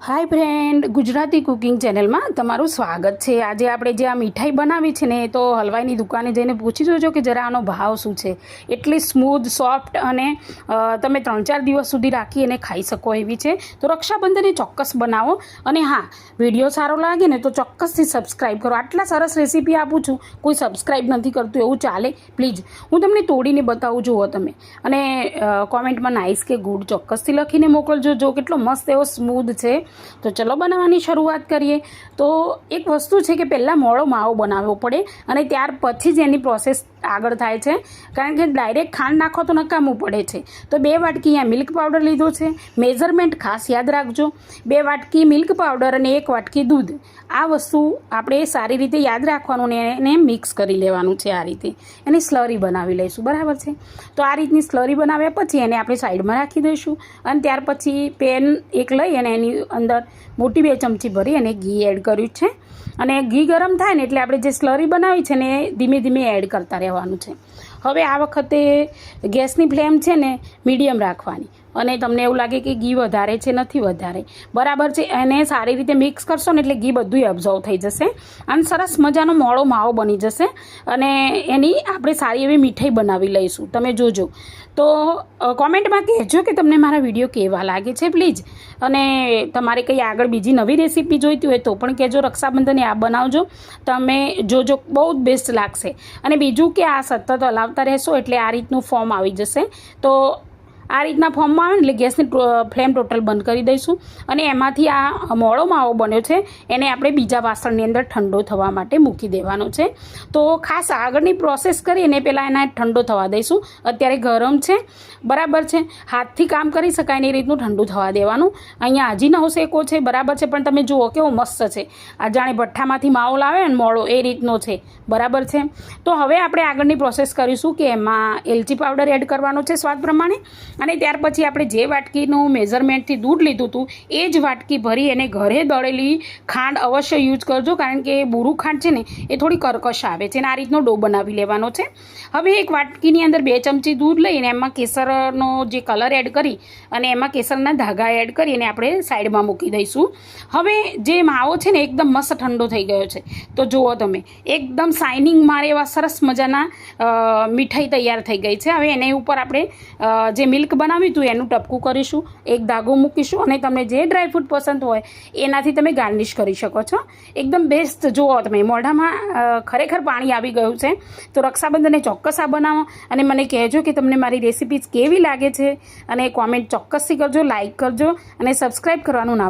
Hi friend, Gujarati cooking channel में तमारू स्वागत है। आज आपणे जे आ मीठाई बनावी छे ने तो हलवाईनी दुकाने जईने पूछी जोजो कि जरा आनो भाव शुं छे। एटली स्मूथ सॉफ्ट अने तमे 3-4 दिवस सुधी राखी अने खाई शको एवी छे। तो रक्षाबंधने चोक्कस बनावो अने हाँ, विडियो सारो लागे ने तो चोक्कसथी सब्सक्राइब करो। आटला सरस रेसिपी आपूं छुं, कोई सब्सक्राइब नथी करतुं एवुं चाले प्लीज, हूँ तमने तोड़ीने बतावुं। जुओ तमे अने कॉमेंट में नाइस के गुड चोक्कसथी लखीने मोकलजो। जो केटलो मस्त एवो स्मूथ छे। तो चलो बनावવાની શરૂઆત કરીએ। તો એક વસ્તુ છે કે પહેલાં મોળો માવો બનાવવો પડે અને ત્યાર પછી જ એની પ્રોસેસ આગળ થાય છે, કારણ કે ડાયરેક્ટ ખાંડ નાખો તો નકામું પડે છે। તો 2 વાટકી અહીંયા મિલ્ક પાવડર લીધો છે। મેઝરમેન્ટ ખાસ યાદ રાખજો, 2 વાટકી મિલ્ક પાવડર અને 1 વાટકી દૂધ। આ વસ્તુ આપણે સારી રીતે યાદ રાખવાનું ને એને મિક્સ કરી લેવાનું છે। આ રીતે એની સ્લરી બનાવી લઈશું, બરાબર છે। તો આ રીતની સ્લરી બનાવ્યા પછી એને આપણે સાઈડમાં રાખી દઈશું અને ત્યાર પછી પેન એક લઈ અને એની અંદર મોટી 2 ચમચી ભરી અને ઘી એડ કર્યું છે અને ઘી ગરમ થાય ને એટલે આપણે જે સ્લરી બનાવી છે ને ધીમે ધીમે એડ કરતા રહેવાનું છે। હવે આ વખતે ગેસની ફ્લેમ છે ને મીડિયમ રાખવાની અને તમને એવું લાગે કે ઘી વધારે છે, નથી વધારે, બરાબર છે। એને સારી રીતે મિક્સ કરશો ને એટલે ઘી બધું એબ્ઝોર્વ થઈ જશે અને સરસ મજાનો મોળો માવો બની જશે અને એની આપણે સારી એવી મીઠાઈ બનાવી લઈશું। તમે જોજો। તો કોમેન્ટમાં કહેજો કે તમને મારા વિડીયો કેવા લાગે છે પ્લીઝ, અને તમારે કંઈ આગળ બીજી નવી રેસીપી જોઈતી હોય તો પણ કહેજો। રક્ષાબંધને આ બનાવજો, તમે જોજો, બહુ જ બેસ્ટ લાગશે। અને બીજું કે આ સતત હલાવતા રહેશો એટલે આ રીતનું ફોર્મ આવી જશે। તો આ રીતના ફોર્મમાં આવે ને એટલે ગેસની ફ્લેમ ટોટલ બંધ કરી દઈશું અને એમાંથી આ મોળો માવો બન્યો છે એને આપણે બીજા વાસણની અંદર ઠંડો થવા માટે મૂકી દેવાનો છે। તો ખાસ આગળની પ્રોસેસ કરી અને પહેલાં એને ઠંડો થવા દઈશું। અત્યારે ગરમ છે, બરાબર છે, હાથથી કામ કરી શકાય ને એ રીતનું ઠંડુ થવા દેવાનું। અહીંયા હજી નવો શેકો છે, બરાબર છે, પણ તમે જુઓ કેવો મસ્ત છે। આ જાણે ભઠ્ઠામાંથી માવો લાવે ને મોળો એ રીતનો છે, બરાબર છે। તો હવે આપણે આગળની પ્રોસેસ કરીશું કે એમાં એલચી પાવડર એડ કરવાનો છે સ્વાદ પ્રમાણે અને ત્યાર પછી આપણે જે વાટકીનું મેઝરમેન્ટથી દૂધ લીધું હતું એ જ વાટકી ભરી અને ઘરે દળેલી ખાંડ અવશ્ય યુઝ કરજો, કારણ કે બુરું ખાંડ છે ને એ થોડી કર્કશ આવે છે અને આ રીતનો ડો બનાવી લેવાનો છે। હવે એક વાટકીની અંદર 2 ચમચી દૂધ લઈને એમાં કેસરનો જે કલર એડ કરી અને એમાં કેસરના ધાગા એડ કરી અને આપણે સાઈડમાં મૂકી દઈશું। હવે જે માવો છે ને એકદમ મસ્ત ઠંડો થઈ ગયો છે। તો જુઓ તમે, એકદમ શાઇનિંગ મારે એવા સરસ મજાના મીઠાઈ તૈયાર થઈ ગઈ છે। હવે એની ઉપર આપણે જે મિલ્ક બનાવ્યું હતું એનું ટપકું કરીશું, એક ધાગો મૂકીશું અને તમને જે ડ્રાયફ્રૂટ પસંદ હોય એનાથી તમે ગાર્નિશ કરી શકો છો। એકદમ બેસ્ટ। જુઓ તમે, મોઢામાં ખરેખર પાણી આવી ગયું છે। તો રક્ષાબંધને ચોક્કસ આ બનાવો અને મને કહેજો કે તમને મારી રેસિપીઝ કેવી લાગે છે અને કોમેન્ટ ચોક્કસથી કરજો, લાઇક કરજો અને સબસ્ક્રાઈબ કરવાનું ના